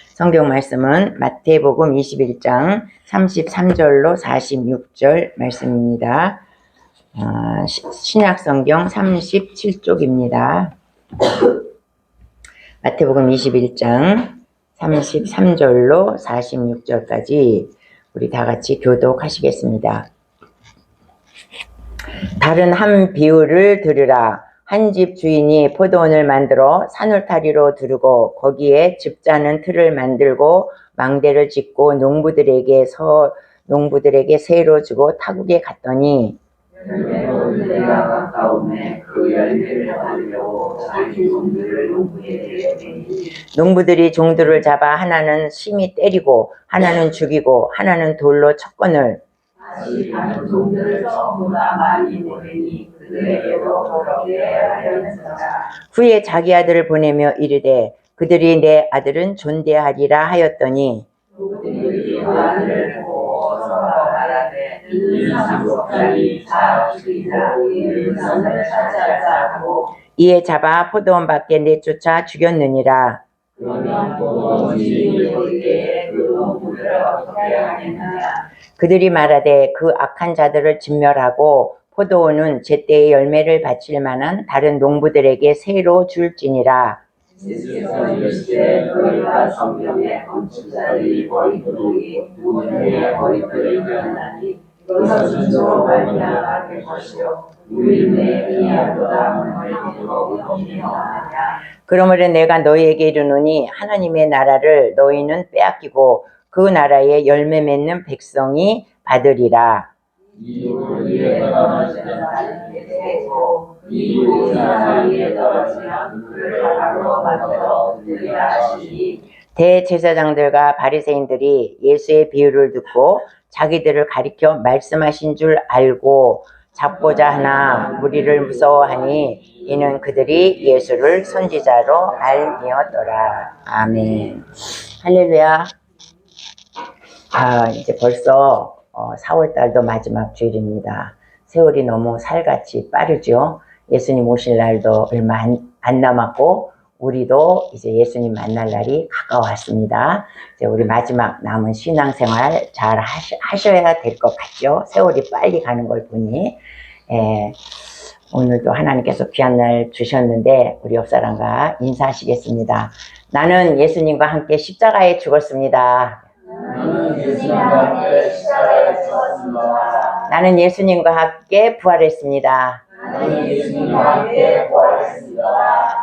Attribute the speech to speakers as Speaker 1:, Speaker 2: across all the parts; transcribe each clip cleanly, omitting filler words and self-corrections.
Speaker 1: 성경 말씀은 마태복음 21장 33절로 46절 말씀입니다. 신약성경 37쪽입니다. 마태복음 21장 33절로 46절까지 우리 다 같이 교독하시겠습니다. 다른 한 비유를 들으라. 한 집 주인이 포도원을 만들어 산울타리로 두르고 거기에 즙자는 틀을 만들고 망대를 짓고 농부들에게 세로 주고 타국에 갔더니 열매로 때가 가까우매 그 열매를 받으려고 자기 종들을 농부에게 보내니 농부들이 종들을 잡아 하나는 심히 때리고 하나는 죽이고 하나는 돌로 쳤거늘 다시 다른 종들을 처음보다 많이 보내니 그들에게도 그렇게 하였느니라. 후에 자기 아들을 보내며 이르되 그들이 내 아들은 존대하리라 하였더니 농부들이 그 아들을 보고 서로 말하되 이는 상속자니 자주이라 이는 선을 차지하자 하고 이에 잡아 포도원 밖에 내쫓아 죽였느니라. 그러면 포도원 주인이 보이되 그 농부들을 어떻게 하겠느냐. 그들이 말하되 그 악한 자들을 진멸하고 포도원은 제때의 열매를 바칠 만한 다른 농부들에게 새로 줄지니라. 예수께서 이르시되 너희가 성경에 건축자들이 버리도록이 우리의 버리도록이 일어나니 그것은 주로 말미암아 것이요 우리의 이하보다 멀리도록 없느냐. 그러므로 내가 너희에게 이르노니 하나님의 나라를 너희는 빼앗기고 그 나라에 열매 맺는 백성이 받으리라. 이후 위에 떨어지는 자에게 되고 이후 사람에게 떨어지면 그를 바로 만들어 들리라 하시니 대제사장들과 바리새인들이 예수의 비유를 듣고 자기들을 가리켜 말씀하신 줄 알고 잡고자 하나 무리를 무서워하니 이는 그들이 예수를 선지자로 알미었더라. 아멘. 할렐루야. 이제 벌써 4월달도 마지막 주일입니다. 세월이 너무 살같이 빠르죠. 예수님 오실 날도 얼마 안 남았고 우리도 이제 예수님 만날 날이 가까웠습니다. 이제 우리 마지막 남은 신앙생활 잘 하셔야 될 것 같죠. 세월이 빨리 가는 걸 보니. 오늘도 하나님께서 귀한 날 주셨는데 우리 옆사람과 인사하시겠습니다. 나는 예수님과 함께 십자가에 죽었습니다. 나는 예수님과 함께 십자가에 죽었습니다. 나는 예수님과 함께 부활했습니다. 나는 예수님과 함께 부활했습니다.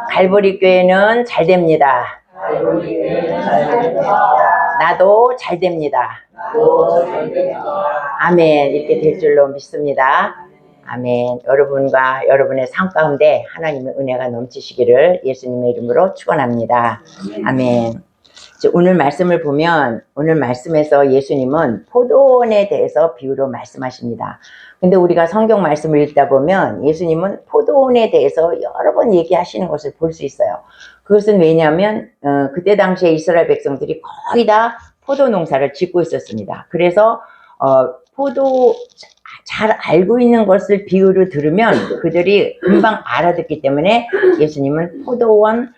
Speaker 1: 갈보리 교회는 잘 됩니다. 갈보리 교회는 잘 됩니다. 나도 잘 됩니다. 나도 잘 됩니다. 아멘. 이렇게 될 줄로 믿습니다. 아멘. 여러분과 여러분의 삶 가운데 하나님의 은혜가 넘치시기를 예수님의 이름으로 축원합니다. 아멘. 오늘 말씀을 보면 오늘 말씀에서 예수님은 포도원에 대해서 비유로 말씀하십니다. 근데 우리가 성경 말씀을 읽다 보면 예수님은 포도원에 대해서 여러 번 얘기하시는 것을 볼 수 있어요. 그것은 왜냐하면 그때 당시에 이스라엘 백성들이 거의 다 포도 농사를 짓고 있었습니다. 그래서 잘 알고 있는 것을 비유를 들으면 그들이 금방 알아듣기 때문에 예수님은 포도원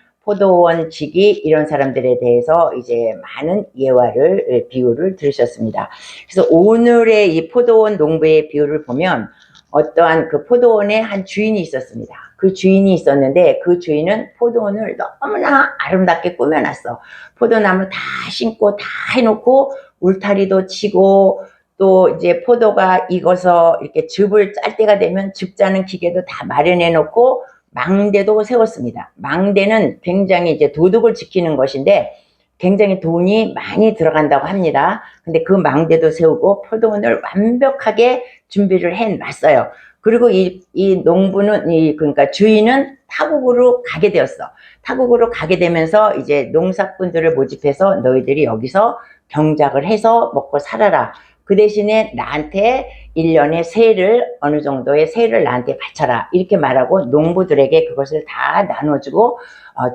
Speaker 1: 지기 이런 사람들에 대해서 이제 많은 예화를 비유를 들으셨습니다. 그래서 오늘의 이 포도원 농부의 비유를 보면 어떠한 그 포도원에 한 주인이 있었습니다. 그 주인이 있었는데 그 주인은 포도원을 너무나 아름답게 꾸며놨어. 포도나무 다 심고 다 해놓고 울타리도 치고 또 이제 포도가 익어서 이렇게 즙을 짤 때가 되면 즙 짜는 기계도 다 마련해 놓고 망대도 세웠습니다. 망대는 굉장히 이제 도둑을 지키는 것인데 굉장히 돈이 많이 들어간다고 합니다. 근데 그 망대도 세우고 포도원을 완벽하게 준비를 해 놨어요. 그리고 이 농부는 그러니까 주인은 타국으로 가게 되었어. 타국으로 가게 되면서 이제 농사꾼들을 모집해서 너희들이 여기서 경작을 해서 먹고 살아라. 그 대신에 나한테 1년에 세를 어느 정도의 세를 나한테 바쳐라 이렇게 말하고 농부들에게 그것을 다 나눠주고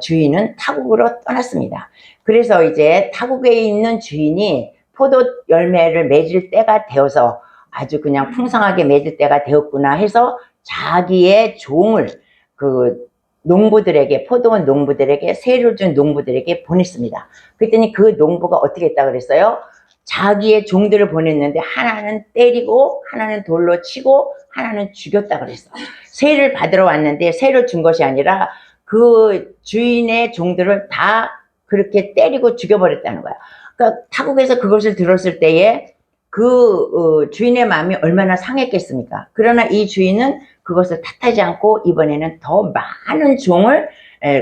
Speaker 1: 주인은 타국으로 떠났습니다. 그래서 이제 타국에 있는 주인이 포도 열매를 맺을 때가 되어서 아주 그냥 풍성하게 맺을 때가 되었구나 해서 자기의 종을 농부들에게, 포도원 농부들에게, 세를 준 농부들에게 보냈습니다. 그랬더니 그 농부가 어떻게 했다 그랬어요? 자기의 종들을 보냈는데 하나는 때리고 하나는 돌로 치고 하나는 죽였다 그랬어. 세를 받으러 왔는데 세를 준 것이 아니라 그 주인의 종들을 다 그렇게 때리고 죽여버렸다는 거야. 그러니까 타국에서 그것을 들었을 때에 그 주인의 마음이 얼마나 상했겠습니까? 그러나 이 주인은 그것을 탓하지 않고 이번에는 더 많은 종을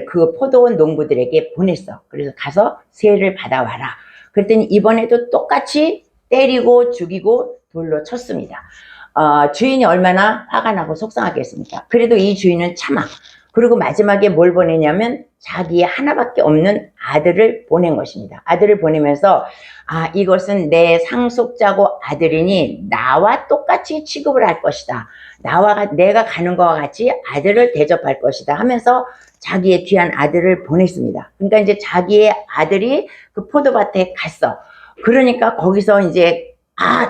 Speaker 1: 그 포도원 농부들에게 보냈어. 그래서 가서 세를 받아와라. 그랬더니 이번에도 똑같이 때리고 죽이고 돌로 쳤습니다. 주인이 얼마나 화가 나고 속상하겠습니까? 그래도 이 주인은 참아. 그리고 마지막에 뭘 보내냐면 자기의 하나밖에 없는 아들을 보낸 것입니다. 아들을 보내면서 이것은 내 상속자고 아들이니 나와 똑같이 취급을 할 것이다. 내가 가는 것과 같이 아들을 대접할 것이다 하면서 자기의 귀한 아들을 보냈습니다. 그러니까 이제 자기의 아들이 그 포도밭에 갔어. 그러니까 거기서 이제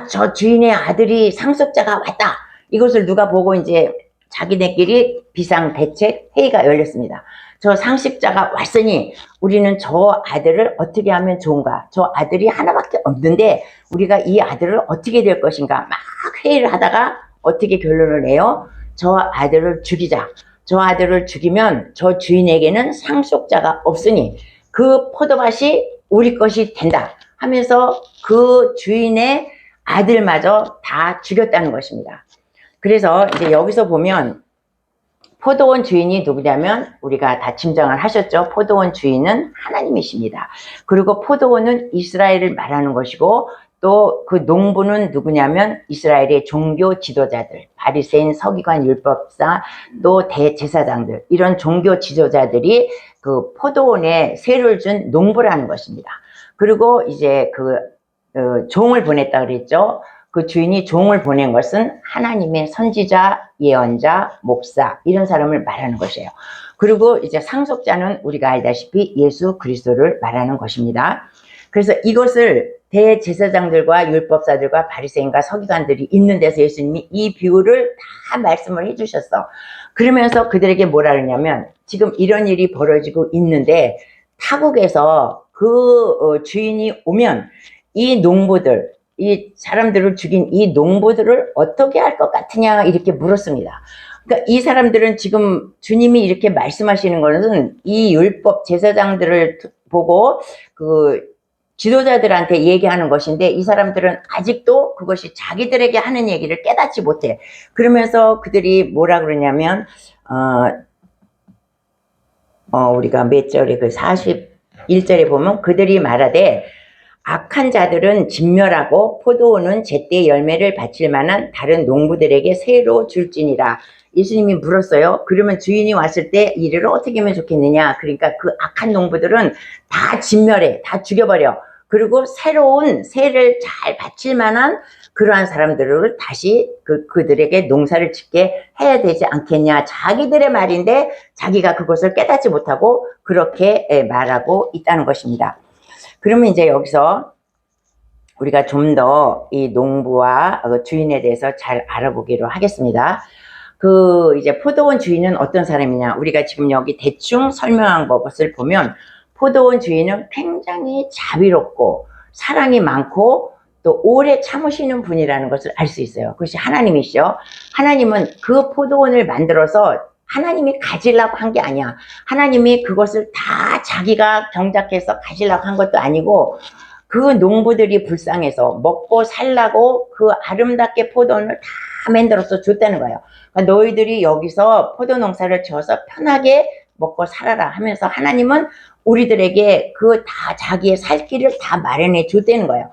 Speaker 1: 저 주인의 아들이 상속자가 왔다. 이것을 누가 보고 이제 자기네끼리 비상대책 회의가 열렸습니다. 저 상식자가 왔으니 우리는 저 아들을 어떻게 하면 좋은가? 저 아들이 하나밖에 없는데 우리가 이 아들을 어떻게 될 것인가? 막 회의를 하다가 어떻게 결론을 내요? 저 아들을 죽이자. 저 아들을 죽이면 저 주인에게는 상속자가 없으니 그 포도밭이 우리 것이 된다 하면서 그 주인의 아들마저 다 죽였다는 것입니다. 그래서 이제 여기서 보면 포도원 주인이 누구냐면 우리가 다 짐작을 하셨죠. 포도원 주인은 하나님이십니다. 그리고 포도원은 이스라엘을 말하는 것이고 또 그 농부는 누구냐면 이스라엘의 종교 지도자들, 바리새인, 서기관, 율법사, 또 대제사장들, 이런 종교 지도자들이 그 포도원에 세를 준 농부라는 것입니다. 그리고 이제 종을 보냈다 그랬죠. 그 주인이 종을 보낸 것은 하나님의 선지자, 예언자, 목사 이런 사람을 말하는 것이에요. 그리고 이제 상속자는 우리가 알다시피 예수 그리스도를 말하는 것입니다. 그래서 이것을 대제사장들과 율법사들과 바리새인과 서기관들이 있는 데서 예수님이 이 비유를 다 말씀을 해주셨어. 그러면서 그들에게 뭐라 그러냐면 지금 이런 일이 벌어지고 있는데 타국에서 그 주인이 오면 이 농부들, 이 사람들을 죽인 이 농부들을 어떻게 할 것 같으냐 이렇게 물었습니다. 그러니까 이 사람들은 지금 주님이 이렇게 말씀하시는 것은 이 율법 제사장들을 보고 그 지도자들한테 얘기하는 것인데 이 사람들은 아직도 그것이 자기들에게 하는 얘기를 깨닫지 못해. 그러면서 그들이 뭐라 그러냐면 우리가 몇 절에 그 41절에 보면 그들이 말하되 악한 자들은 진멸하고 포도원은 제때 열매를 바칠 만한 다른 농부들에게 새로 줄지니라. 예수님이 물었어요. 그러면 주인이 왔을 때 이를 어떻게 하면 좋겠느냐. 그러니까 그 악한 농부들은 다 진멸해. 다 죽여버려. 그리고 새로운 새를 잘 바칠 만한 그러한 사람들을 다시 그들에게 농사를 짓게 해야 되지 않겠냐. 자기들의 말인데 자기가 그것을 깨닫지 못하고 그렇게 말하고 있다는 것입니다. 그러면 이제 여기서 우리가 좀 더 이 농부와 주인에 대해서 잘 알아보기로 하겠습니다. 이제 포도원 주인은 어떤 사람이냐. 우리가 지금 여기 대충 설명한 것을 보면 포도원 주인은 굉장히 자비롭고 사랑이 많고 또 오래 참으시는 분이라는 것을 알 수 있어요. 그것이 하나님이시죠. 하나님은 그 포도원을 만들어서 하나님이 가지려고 한 게 아니야. 하나님이 그것을 다 자기가 경작해서 가지려고 한 것도 아니고 그 농부들이 불쌍해서 먹고 살라고 그 아름답게 포도원을 다 만들어서 줬다는 거예요. 그러니까 너희들이 여기서 포도 농사를 지어서 편하게 먹고 살아라 하면서 하나님은 우리들에게 그 다 자기의 살 길을 다 마련해 줬다는 거예요.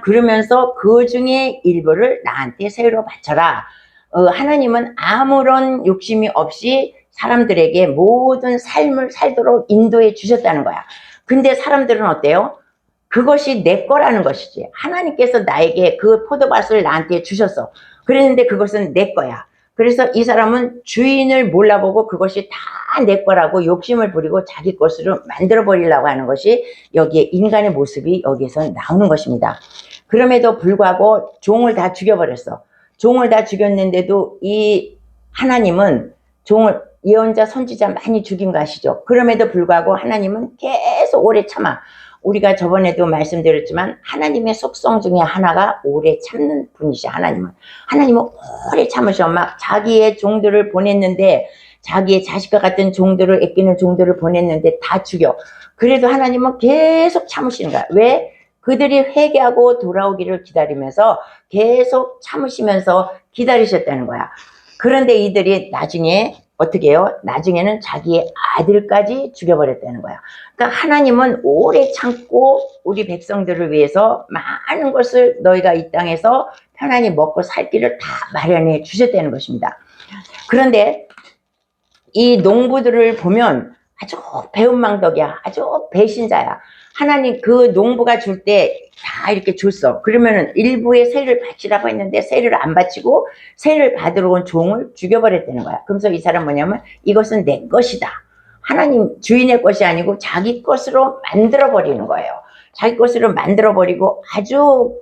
Speaker 1: 그러면서 그 중에 일부를 나한테 새로 바쳐라. 하나님은 아무런 욕심이 없이 사람들에게 모든 삶을 살도록 인도해 주셨다는 거야. 근데 사람들은 어때요? 그것이 내 거라는 것이지. 하나님께서 나에게 그 포도밭을 나한테 주셨어. 그랬는데 그것은 내 거야. 그래서 이 사람은 주인을 몰라보고 그것이 다 내 거라고 욕심을 부리고 자기 것으로 만들어 버리려고 하는 것이 여기에 인간의 모습이 여기에서 나오는 것입니다. 그럼에도 불구하고 종을 다 죽여버렸어. 종을 다 죽였는데도 이 하나님은 종을 예언자 선지자 많이 죽인 거 아시죠? 그럼에도 불구하고 하나님은 계속 오래 참아. 우리가 저번에도 말씀드렸지만 하나님의 속성 중에 하나가 오래 참는 분이시. 하나님은 오래 참으셔. 막 자기의 종들을 보냈는데, 자기의 자식과 같은 종들을, 아끼는 종들을 보냈는데 다 죽여. 그래도 하나님은 계속 참으시는 거야. 왜? 그들이 회개하고 돌아오기를 기다리면서 계속 참으시면서 기다리셨다는 거야. 그런데 이들이 나중에 어떻게 해요? 나중에는 자기의 아들까지 죽여버렸다는 거야. 그러니까 하나님은 오래 참고 우리 백성들을 위해서 많은 것을 너희가 이 땅에서 편안히 먹고 살 길을 다 마련해 주셨다는 것입니다. 그런데 이 농부들을 보면 아주 배은망덕이야. 아주 배신자야. 하나님 그 농부가 줄 때 다 이렇게 줬어. 그러면은 일부의 세를 바치라고 했는데 세를 안 바치고 세를 받으러 온 종을 죽여버렸다는 거야. 그러면서 이 사람 뭐냐면 이것은 내 것이다. 하나님 주인의 것이 아니고 자기 것으로 만들어버리는 거예요. 자기 것으로 만들어버리고 아주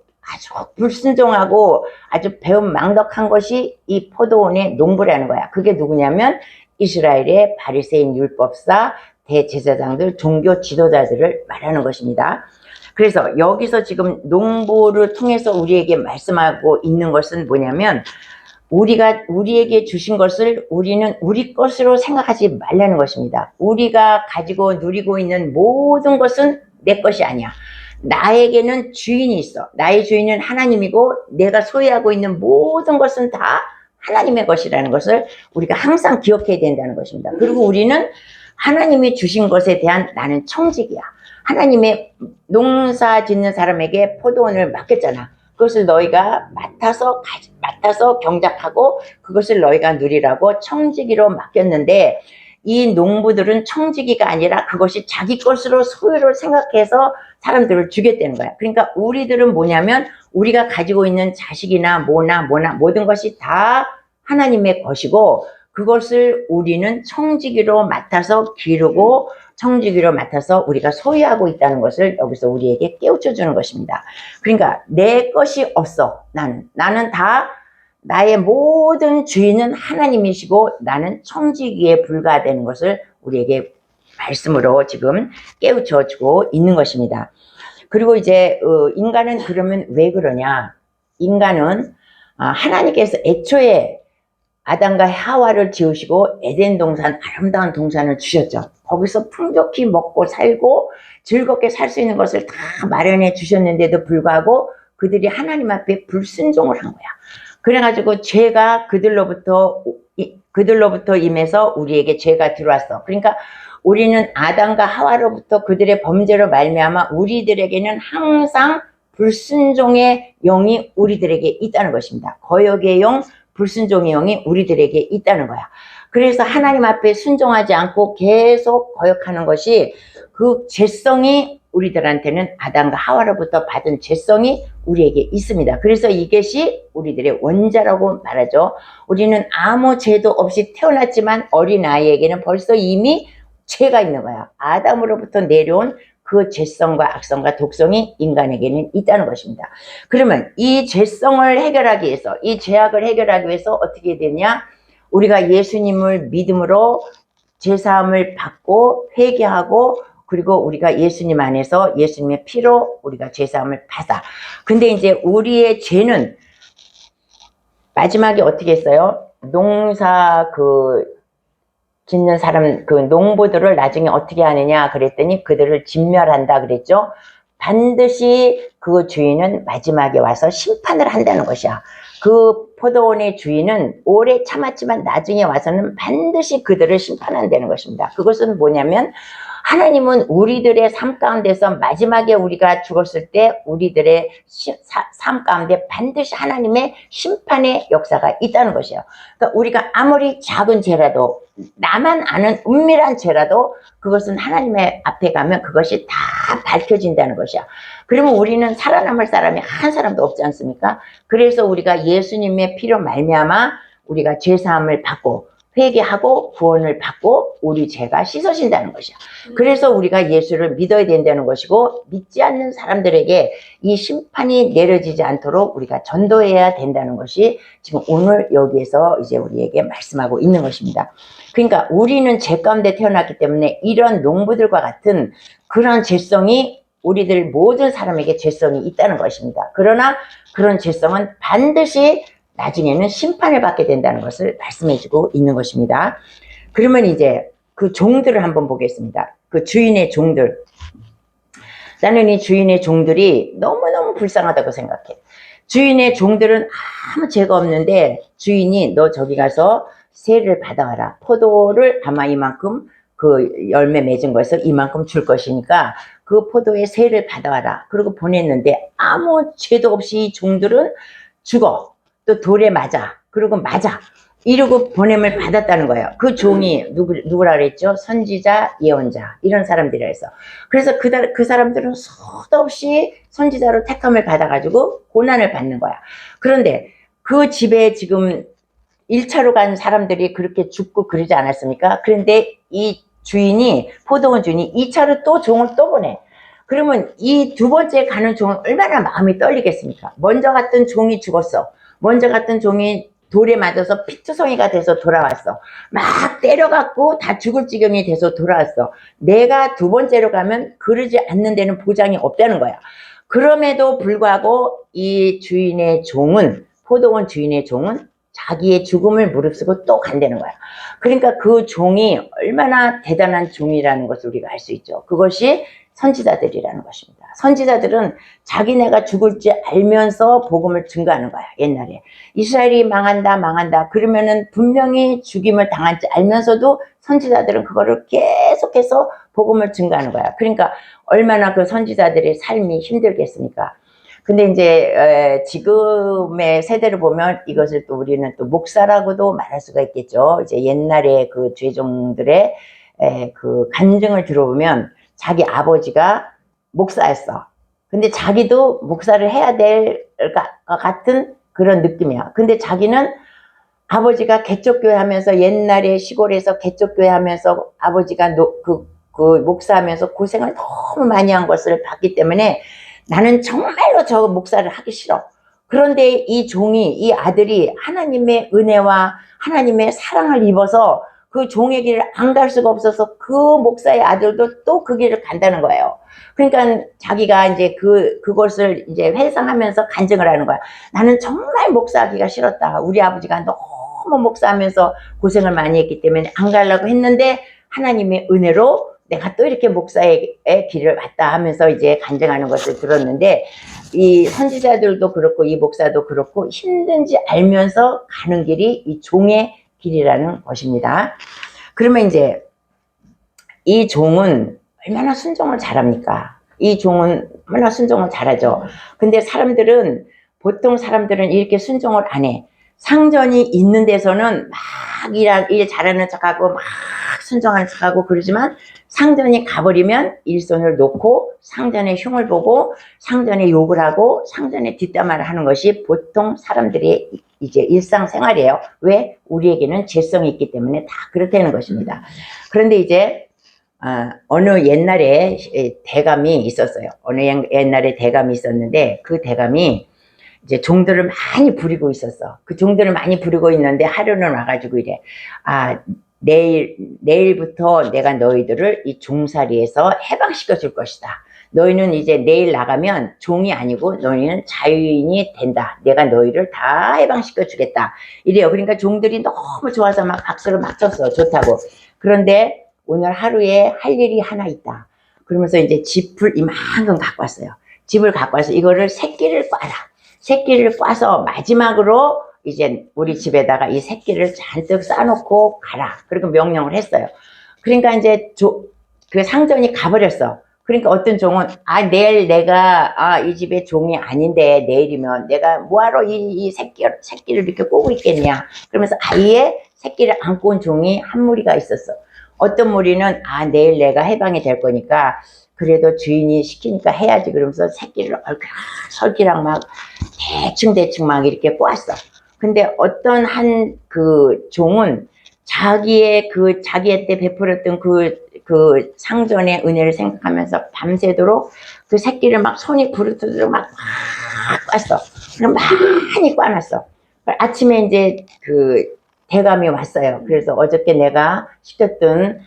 Speaker 1: 불순종하고 아주 배은망덕한 것이 이 포도원의 농부라는 거야. 그게 누구냐면 이스라엘의 바리새인 율법사 대제사장들 종교 지도자들을 말하는 것입니다. 그래서 여기서 지금 농부를 통해서 우리에게 말씀하고 있는 것은 뭐냐면 우리에게 주신 것을 우리는 우리 것으로 생각하지 말라는 것입니다. 우리가 가지고 누리고 있는 모든 것은 내 것이 아니야. 나에게는 주인이 있어. 나의 주인은 하나님이고 내가 소유하고 있는 모든 것은 다 하나님의 것이라는 것을 우리가 항상 기억해야 된다는 것입니다. 그리고 우리는 하나님이 주신 것에 대한 나는 청직이야. 하나님의 농사 짓는 사람에게 포도원을 맡겼잖아. 그것을 너희가 맡아서 경작하고 그것을 너희가 누리라고 청지기로 맡겼는데 이 농부들은 청지기가 아니라 그것이 자기 것으로 소유를 생각해서 사람들을 죽였다는 거야. 그러니까 우리들은 뭐냐면 우리가 가지고 있는 자식이나 뭐나 모든 것이 다 하나님의 것이고 그것을 우리는 청지기로 맡아서 기르고 청지기로 맡아서 우리가 소유하고 있다는 것을 여기서 우리에게 깨우쳐 주는 것입니다. 그러니까 내 것이 없어. 나는 다 나의 모든 주인은 하나님이시고 나는 청지기에 불과되는 것을 우리에게 말씀으로 지금 깨우쳐 주고 있는 것입니다. 그리고 이제 인간은 그러면 왜 그러냐? 인간은 하나님께서 애초에 아담과 하와를 지으시고 에덴 동산, 아름다운 동산을 주셨죠. 거기서 풍족히 먹고 살고 즐겁게 살 수 있는 것을 다 마련해 주셨는데도 불구하고 그들이 하나님 앞에 불순종을 한 거야. 그래가지고 죄가 그들로부터 임해서 우리에게 죄가 들어왔어. 그러니까 우리는 아담과 하와로부터 그들의 범죄로 말미암아 우리들에게는 항상 불순종의 영이 우리들에게 있다는 것입니다. 거역의 영, 불순종의 영이 우리들에게 있다는 거야. 그래서 하나님 앞에 순종하지 않고 계속 거역하는 것이 그 죄성이 우리들한테는 아담과 하와로부터 받은 죄성이 우리에게 있습니다. 그래서 이것이 우리들의 원자라고 말하죠. 우리는 아무 죄도 없이 태어났지만 어린아이에게는 벌써 이미 죄가 있는 거야. 아담으로부터 내려온 그 죄성과 악성과 독성이 인간에게는 있다는 것입니다. 그러면 이 죄성을 해결하기 위해서, 이 죄악을 해결하기 위해서 어떻게 되냐? 우리가 예수님을 믿음으로 죄사함을 받고 회개하고 그리고 우리가 예수님 안에서 예수님의 피로 우리가 죄사함을 받아. 근데 이제 우리의 죄는 마지막에 어떻게 했어요? 농사 짓는 사람, 농부들을 나중에 어떻게 하느냐 그랬더니 그들을 진멸한다 그랬죠. 반드시 그 주인은 마지막에 와서 심판을 한다는 것이야. 그 포도원의 주인은 오래 참았지만 나중에 와서는 반드시 그들을 심판한다는 것입니다. 그것은 뭐냐면 하나님은 우리들의 삶 가운데서 마지막에 우리가 죽었을 때 우리들의 삶 가운데 반드시 하나님의 심판의 역사가 있다는 것이에요. 그러니까 우리가 아무리 작은 죄라도 나만 아는 은밀한 죄라도 그것은 하나님의 앞에 가면 그것이 다 밝혀진다는 것이야. 그러면 우리는 살아남을 사람이 한 사람도 없지 않습니까? 그래서 우리가 예수님의 피로 말미암아 우리가 죄사함을 받고 회개하고 구원을 받고 우리 죄가 씻어진다는 것이야. 그래서 우리가 예수를 믿어야 된다는 것이고, 믿지 않는 사람들에게 이 심판이 내려지지 않도록 우리가 전도해야 된다는 것이 지금 오늘 여기에서 이제 우리에게 말씀하고 있는 것입니다. 그러니까 우리는 죄 가운데 태어났기 때문에 이런 농부들과 같은 그런 죄성이 우리들 모든 사람에게 죄성이 있다는 것입니다. 그러나 그런 죄성은 반드시 나중에는 심판을 받게 된다는 것을 말씀해주고 있는 것입니다. 그러면 이제 그 종들을 한번 보겠습니다. 그 주인의 종들. 나는 이 주인의 종들이 너무너무 불쌍하다고 생각해. 주인의 종들은 아무 죄가 없는데 주인이 너 저기 가서 세를 받아와라. 포도를 아마 이만큼 그 열매 맺은 것을 이만큼 줄 것이니까 그 포도의 세를 받아와라. 그리고 보냈는데 아무 죄도 없이 이 종들은 죽어. 또 돌에 맞아. 그리고 맞아. 이러고 보냄을 받았다는 거예요. 그 종이 누구라 그랬죠? 선지자, 예언자 이런 일이라 해서. 그래서 그 사람들은 수도 없이 선지자로 택함을 받아가지고 고난을 받는 거야. 그런데 그 집에 지금 1차로 간 사람들이 그렇게 죽고 그러지 않았습니까? 그런데 이 주인이, 포도원 주인이 2차로 또 종을 또 보내. 그러면 이 두 번째 가는 종은 얼마나 마음이 떨리겠습니까? 먼저 갔던 종이 죽었어. 먼저 갔던 종이 돌에 맞아서 피투성이가 돼서 돌아왔어. 막 때려갖고 다 죽을 지경이 돼서 돌아왔어. 내가 두 번째로 가면 그러지 않는 데는 보장이 없다는 거야. 그럼에도 불구하고 이 주인의 종은, 포도원 주인의 종은 자기의 죽음을 무릅쓰고 또 간다는 거야. 그러니까 그 종이 얼마나 대단한 종이라는 것을 우리가 알 수 있죠. 그것이 선지자들이라는 것입니다. 선지자들은 자기네가 죽을지 알면서 복음을 증거하는 거야. 옛날에 이스라엘이 망한다 그러면은 분명히 죽임을 당할지 알면서도 선지자들은 그거를 계속해서 복음을 증거하는 거야. 그러니까 얼마나 그 선지자들의 삶이 힘들겠습니까? 근데 이제 지금의 세대를 보면 이것을 또 우리는 또 목사라고도 말할 수가 있겠죠. 이제 옛날에 그 죄종들의 그 간증을 들어보면 자기 아버지가 목사였어. 근데 자기도 목사를 해야 될 것 같은 그런 느낌이야. 근데 자기는 아버지가 개척교회 하면서, 옛날에 시골에서 개척교회 하면서 아버지가 그 목사하면서 고생을 너무 많이 한 것을 봤기 때문에 나는 정말로 저 목사를 하기 싫어. 그런데 이 종이, 이 아들이 하나님의 은혜와 하나님의 사랑을 입어서 그 종의 길을 안 갈 수가 없어서 그 목사의 아들도 또 그 길을 간다는 거예요. 그러니까 자기가 이제 그것을 이제 회상하면서 간증을 하는 거야. 나는 정말 목사하기가 싫었다. 우리 아버지가 너무 목사하면서 고생을 많이 했기 때문에 안 가려고 했는데 하나님의 은혜로 내가 또 이렇게 목사의 길을 왔다 하면서 이제 간증하는 것을 들었는데, 이 선지자들도 그렇고 이 목사도 그렇고 힘든지 알면서 가는 길이 이 종의 길이라는 것입니다. 그러면 이제 이 종은 얼마나 순종을 잘합니까? 이 종은 얼마나 순종을 잘하죠. 근데 보통 사람들은 이렇게 순종을 안 해. 상전이 있는 데서는 막 일 잘하는 척하고 막 순종하는 척하고 그러지만, 상전이 가버리면 일손을 놓고 상전의 흉을 보고 상전의 욕을 하고 상전의 뒷담화를 하는 것이 보통 사람들의 이제 일상생활이에요. 왜? 우리에게는 죄성이 있기 때문에 다 그렇다는 것입니다. 그런데 이제 어느 옛날에 대감이 있었어요. 어느 옛날에 대감이 있었는데 그 대감이 이제 종들을 많이 부리고 있었어. 그 종들을 많이 부리고 있는데 하루는 와가지고 이래. 내일부터 내가 너희들을 이 종살이에서 해방시켜 줄 것이다. 너희는 이제 내일 나가면 종이 아니고 너희는 자유인이 된다. 내가 너희를 다 해방시켜 주겠다. 이래요. 그러니까 종들이 너무 좋아서 막 박수를 막 쳤어. 좋다고. 그런데 오늘 하루에 할 일이 하나 있다. 그러면서 이제 짚을 이만큼 갖고 왔어요. 짚을 갖고 와서 이거를 새끼를 꽈라. 새끼를 꽈서 마지막으로 이제 우리 집에다가 이 새끼를 잔뜩 싸놓고 가라. 그리고 명령을 했어요. 그러니까 이제 그 상전이 가버렸어. 그러니까 어떤 종은 내일 내가 이 집의 종이 아닌데 내일이면 내가 뭐하러 이 새끼를 이렇게 꼬고 있겠냐. 그러면서 아예 새끼를 안고 온 종이 한 무리가 있었어. 어떤 무리는 내일 내가 해방이 될 거니까 그래도 주인이 시키니까 해야지. 그러면서 새끼를 설기랑 막 대충 막 이렇게 꼬았어. 근데 어떤 한 그 종은 자기한테 베풀었던 그 상전의 은혜를 생각하면서 밤새도록 그 새끼를 막 손이 부르트도록 막 꽈어. 그럼 많이 꽈놨어. 아침에 이제 그 대감이 왔어요. 그래서 어저께 내가 시켰던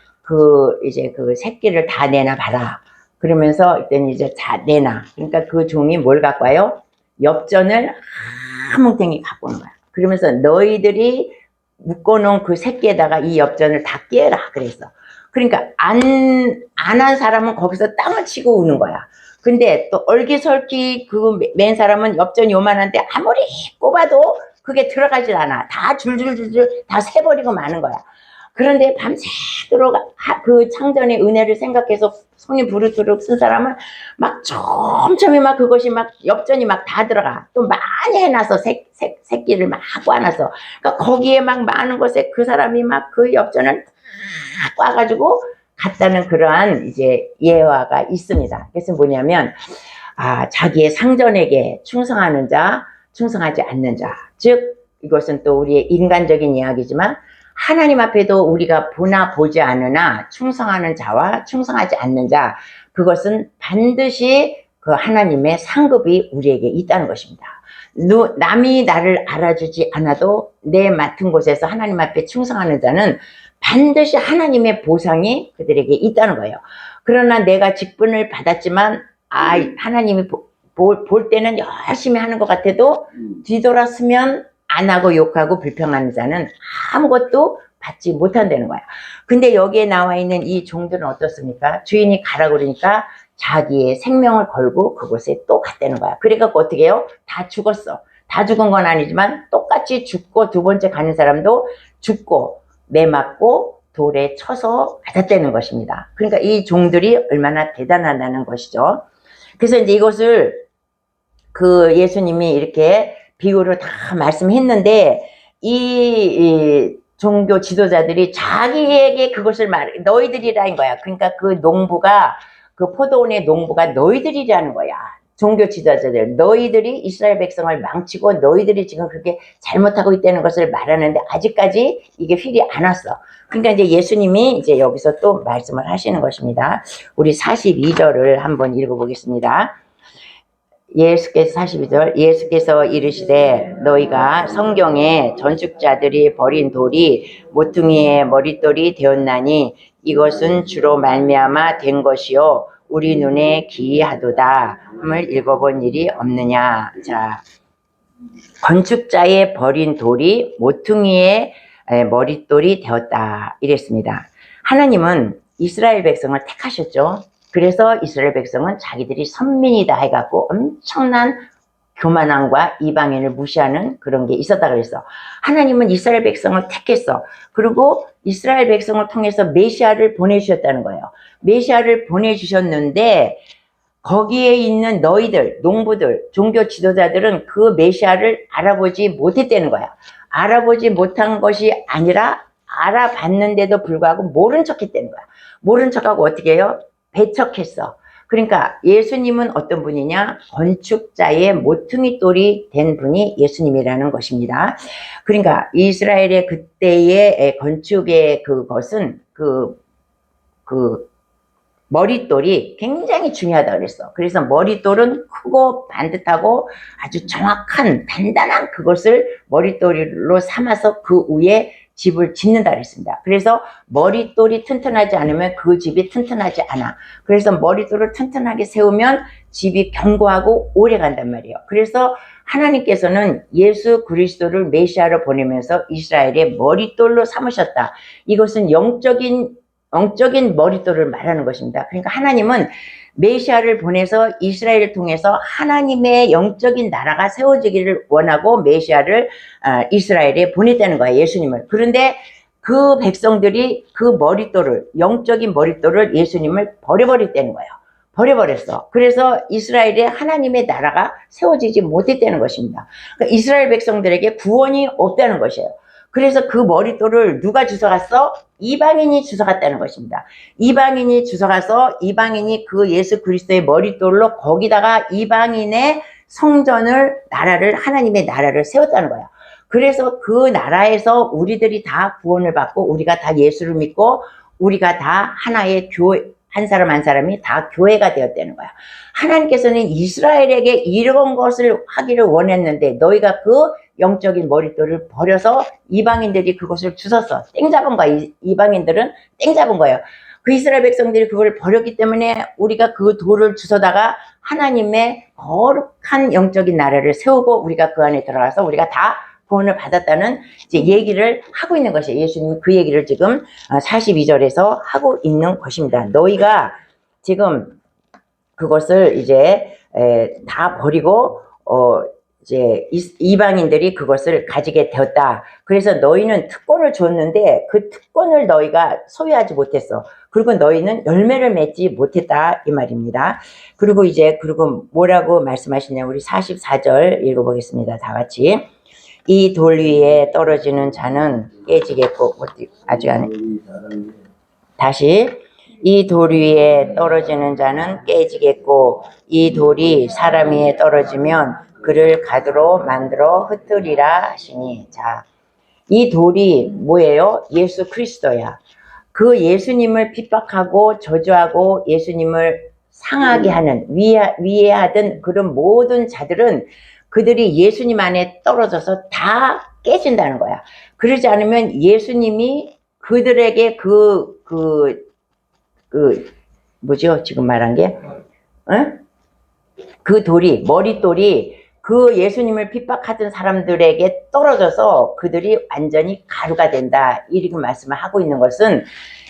Speaker 1: 이제 그 새끼를 다 내놔 봐라. 그러면서 일단 이제 다 내놔. 그러니까 그 종이 뭘 갖고 와요? 엽전을 한 뭉탱이 갖고 오는 거야. 그러면서 너희들이 묶어놓은 그 새끼에다가 이 엽전을 다 깨라 그랬어. 그러니까 안 한 사람은 거기서 땅을 치고 우는 거야. 근데 또 얼기설기 그 맨 사람은 엽전이 요만한데 아무리 꼽아도 그게 들어가질 않아. 다 줄줄줄줄 다 새버리고 마는 거야. 그런데 밤새도록 그 창전의 은혜를 생각해서 손이 부르도록 쓴 사람은 막 촘촘히 막 그것이 막 엽전이 막 다 들어가. 또 많이 해놔서 새끼를 막 꽈놨어. 그러니까 거기에 막 많은 것에 그 사람이 막 그 엽전을 다 꽈가지고 갔다는 그러한 이제 예화가 있습니다. 그래서 뭐냐면 자기의 상전에게 충성하는 자, 충성하지 않는 자. 즉 이것은 또 우리의 인간적인 이야기지만 하나님 앞에도 우리가 보나 보지 않으나 충성하는 자와 충성하지 않는 자, 그것은 반드시 그 하나님의 상급이 우리에게 있다는 것입니다. 남이 나를 알아주지 않아도 내 맡은 곳에서 하나님 앞에 충성하는 자는 반드시 하나님의 보상이 그들에게 있다는 거예요. 그러나 내가 직분을 받았지만 하나님이 볼 때는 열심히 하는 것 같아도 뒤돌았으면 안 하고 욕하고 불평하는 자는 아무것도 받지 못한다는 거야. 근데 여기에 나와 있는 이 종들은 어떻습니까? 주인이 가라 그러니까 자기의 생명을 걸고 그곳에 또 갔다는 거야. 그래갖고 어떻게 해요? 다 죽었어. 다 죽은 건 아니지만 똑같이 죽고 두 번째 가는 사람도 죽고 매 맞고 돌에 쳐서 맞았다는 것입니다. 그러니까 이 종들이 얼마나 대단하다는 것이죠. 그래서 이제 이것을 그 예수님이 이렇게 비유로 다 말씀했는데 이 종교 지도자들이 자기에게 그것을 너희들이라는 거야. 그러니까 그 농부가 그 포도원의 농부가 너희들이라는 거야. 종교 지도자들 너희들이 이스라엘 백성을 망치고 너희들이 지금 그렇게 잘못하고 있다는 것을 말하는데 아직까지 이게 휠이 안 왔어. 그러니까 이제 예수님이 이제 여기서 또 말씀을 하시는 것입니다. 우리 42절을 한번 읽어보겠습니다. 예수께서 42절 예수께서 이르시되 너희가 성경에 전축자들이 버린 돌이 모퉁이의 머릿돌이 되었나니 이것은 주로 말미암아 된 것이요 우리 눈에 기이하도다 함을 읽어본 일이 없느냐. 자, 건축자의 버린 돌이 모퉁이의 머릿돌이 되었다 이랬습니다. 하나님은 이스라엘 백성을 택하셨죠. 그래서 이스라엘 백성은 자기들이 선민이다 해갖고 엄청난 교만함과 이방인을 무시하는 그런 게 있었다 그랬어. 하나님은 이스라엘 백성을 택했어. 그리고 이스라엘 백성을 통해서 메시아를 보내주셨다는 거예요. 메시아를 보내주셨는데 거기에 있는 너희들, 농부들, 종교 지도자들은 그 메시아를 알아보지 못했다는 거야. 알아보지 못한 것이 아니라 알아봤는데도 불구하고 모른 척 했다는 거야. 모른 척하고 어떻게 해요? 배척했어. 그러니까 예수님은 어떤 분이냐? 건축자의 모퉁이 돌이 된 분이 예수님이라는 것입니다. 그러니까 이스라엘의 그때의 건축의 그것은 머릿돌이 굉장히 중요하다고 그랬어. 그래서 머릿돌은 크고 반듯하고 아주 정확한 단단한 그것을 머릿돌로 삼아서 그 위에 집을 짓는다 그랬습니다. 그래서 머릿돌이 튼튼하지 않으면 그 집이 튼튼하지 않아. 그래서 머릿돌을 튼튼하게 세우면 집이 견고하고 오래 간단 말이에요. 그래서 하나님께서는 예수 그리스도를 메시아로 보내면서 이스라엘의 머릿돌로 삼으셨다. 이것은 영적인 머릿돌을 말하는 것입니다. 그러니까 하나님은 메시아를 보내서 이스라엘을 통해서 하나님의 영적인 나라가 세워지기를 원하고 메시아를 이스라엘에 보냈다는 거예요. 예수님을. 그런데 그 백성들이 그 머릿돌을 영적인 머릿돌을 예수님을 버려버렸다는 거예요. 버려버렸어. 그래서 이스라엘에 하나님의 나라가 세워지지 못했다는 것입니다. 그러니까 이스라엘 백성들에게 구원이 없다는 것이에요. 그래서 그 머릿돌을 누가 주워갔어? 이방인이 주워갔다는 것입니다. 이방인이 주워가서 이방인이 그 예수 그리스도의 머릿돌로 거기다가 이방인의 성전을 나라를 하나님의 나라를 세웠다는 거야. 그래서 그 나라에서 우리들이 다 구원을 받고 우리가 다 예수를 믿고 우리가 다 하나의 교회, 한 사람 한 사람이 다 교회가 되었다는 거야. 하나님께서는 이스라엘에게 이런 것을 하기를 원했는데 너희가 그 영적인 머릿돌을 버려서 이방인들이 그것을 주웠어. 땡 잡은 거야. 이방인들은 땡 잡은 거예요. 그 이스라엘 백성들이 그걸 버렸기 때문에 우리가 그 돌을 주워다가 하나님의 거룩한 영적인 나라를 세우고 우리가 그 안에 들어가서 우리가 다 구원을 받았다는 이제 얘기를 하고 있는 것이에요. 예수님이 그 얘기를 지금 42절에서 하고 있는 것입니다. 너희가 지금 그것을 이제 다 버리고 이제 이방인들이 그것을 가지게 되었다. 그래서 너희는 특권을 줬는데 그 특권을 너희가 소유하지 못했어. 그리고 너희는 열매를 맺지 못했다 이 말입니다. 그리고 이제 그리고 뭐라고 말씀하시냐 우리 44절 읽어보겠습니다. 다 같이. 이 돌 위에 떨어지는 자는 깨지겠고 아직 안 해. 다시 이 돌 위에 떨어지는 자는 깨지겠고 이 돌이 사람 위에 떨어지면 그를 가두로 만들어 흩으리라 하시니 자, 이 돌이 뭐예요? 예수 그리스도야. 그 예수님을 핍박하고 저주하고 예수님을 상하게 하는 위해하던 그런 모든 자들은 그들이 예수님 안에 떨어져서 다 깨진다는 거야. 그러지 않으면 예수님이 그들에게 뭐죠? 지금 말한 게, 응? 그 돌이, 머릿돌이 그 예수님을 핍박하던 사람들에게 떨어져서 그들이 완전히 가루가 된다. 이렇게 말씀을 하고 있는 것은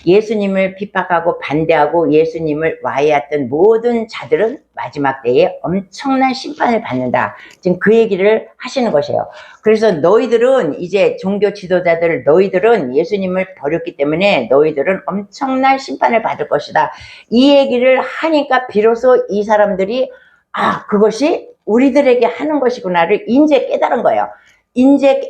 Speaker 1: 예수님을 핍박하고 반대하고 예수님을 와해했던 모든 자들은 마지막 때에 엄청난 심판을 받는다. 지금 그 얘기를 하시는 것이에요. 그래서 너희들은 이제 종교 지도자들 너희들은 예수님을 버렸기 때문에 너희들은 엄청난 심판을 받을 것이다. 이 얘기를 하니까 비로소 이 사람들이 그것이 우리들에게 하는 것이구나를 이제 깨달은 거예요. 이제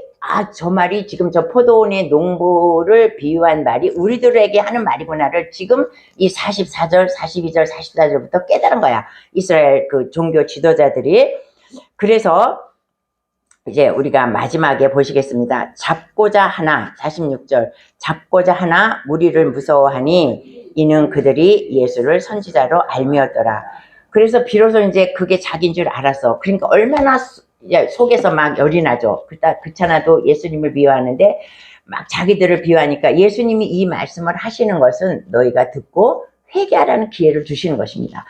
Speaker 1: 저 말이 지금 저 포도원의 농부를 비유한 말이 우리들에게 하는 말이구나를 지금 이 44절, 42절, 44절부터 깨달은 거야. 이스라엘 그 종교 지도자들이. 그래서 이제 우리가 마지막에 보시겠습니다. 잡고자 하나, 46절. 잡고자 하나 무리를 무서워하니 이는 그들이 예수를 선지자로 알미었더라. 그래서 비로소 이제 그게 자기인 줄 알았어. 그러니까 얼마나 속에서 막 열이 나죠. 그렇잖아도 예수님을 비유하는데 막 자기들을 비유하니까 예수님이 이 말씀을 하시는 것은 너희가 듣고 회개하라는 기회를 주시는 것입니다.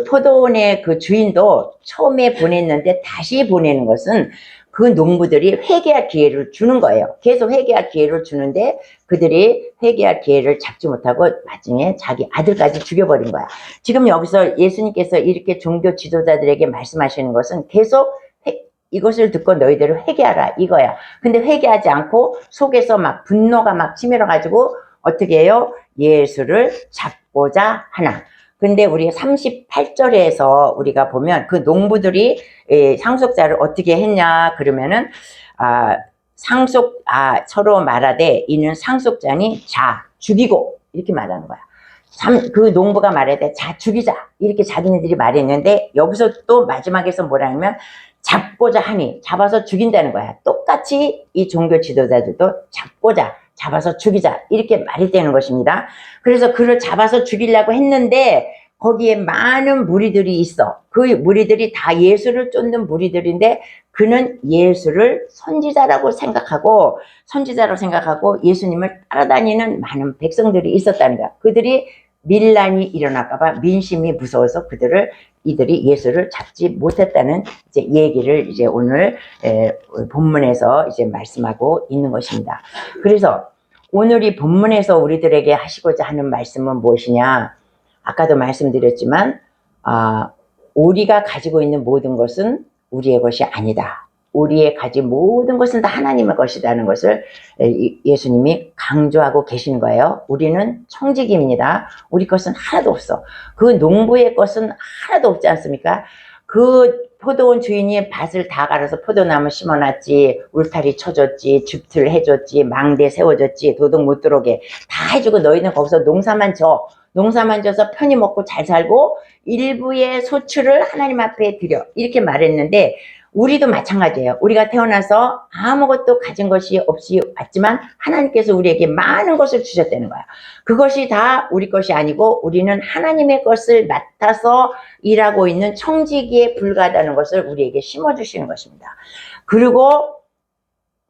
Speaker 1: 포도원의 그 주인도 처음에 보냈는데 다시 보내는 것은 그 농부들이 회개할 기회를 주는 거예요. 계속 회개할 기회를 주는데 그들이 회개할 기회를 잡지 못하고 나중에 자기 아들까지 죽여버린 거야. 지금 여기서 예수님께서 이렇게 종교 지도자들에게 말씀하시는 것은 계속 이것을 듣고 너희들을 회개하라 이거야. 근데 회개하지 않고 속에서 막 분노가 막 치밀어가지고 어떻게 해요? 예수를 잡고자 하나. 근데 우리가 38절에서 우리가 보면 그 농부들이 상속자를 어떻게 했냐 그러면은 서로 말하되 이는 상속자니 자 죽이고 이렇게 말하는 거야. 그 농부가 말하되 자 죽이자 이렇게 자기네들이 말했는데 여기서 또 마지막에서 뭐라냐면 잡고자 하니 잡아서 죽인다는 거야. 똑같이 이 종교 지도자들도 잡아서 죽이자 이렇게 말이 되는 것입니다. 그래서 그를 잡아서 죽이려고 했는데 거기에 많은 무리들이 있어. 그 무리들이 다 예수를 쫓는 무리들인데 그는 예수를 선지자라고 생각하고 예수님을 따라다니는 많은 백성들이 있었다는 거야. 그들이 밀란이 일어날까봐 민심이 무서워서 이들이 예수를 잡지 못했다는 이제 얘기를 이제 오늘 본문에서 이제 말씀하고 있는 것입니다. 그래서 오늘 이 본문에서 우리들에게 하시고자 하는 말씀은 무엇이냐? 아까도 말씀드렸지만 우리가 가지고 있는 모든 것은 우리의 것이 아니다. 우리의 가진 모든 것은 다 하나님의 것이라는 것을 예수님이 강조하고 계시는 거예요. 우리는 청지기입니다. 우리 것은 하나도 없어. 그 농부의 것은 하나도 없지 않습니까? 그 포도원 주인이 밭을 다 갈아서 포도나무 심어놨지, 울타리 쳐줬지, 줍틀 해줬지, 망대 세워줬지, 도둑 못 들어오게 다 해주고 너희는 거기서 농사만 져서 편히 먹고 잘 살고 일부의 소출을 하나님 앞에 드려 이렇게 말했는데 우리도 마찬가지예요. 우리가 태어나서 아무것도 가진 것이 없이 왔지만 하나님께서 우리에게 많은 것을 주셨다는 거예요. 그것이 다 우리 것이 아니고 우리는 하나님의 것을 맡아서 일하고 있는 청지기에 불과하다는 것을 우리에게 심어주시는 것입니다. 그리고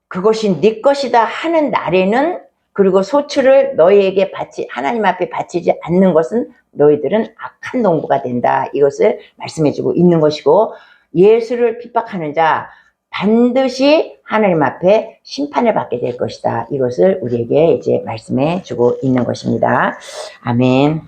Speaker 1: 그것이 네 것이다 하는 날에는, 그리고 소출을 너희에게 하나님 앞에 바치지 않는 것은 너희들은 악한 농부가 된다. 이것을 말씀해주고 있는 것이고, 예수를 핍박하는 자 반드시 하나님 앞에 심판을 받게 될 것이다. 이것을 우리에게 이제 말씀해 주고 있는 것입니다. 아멘.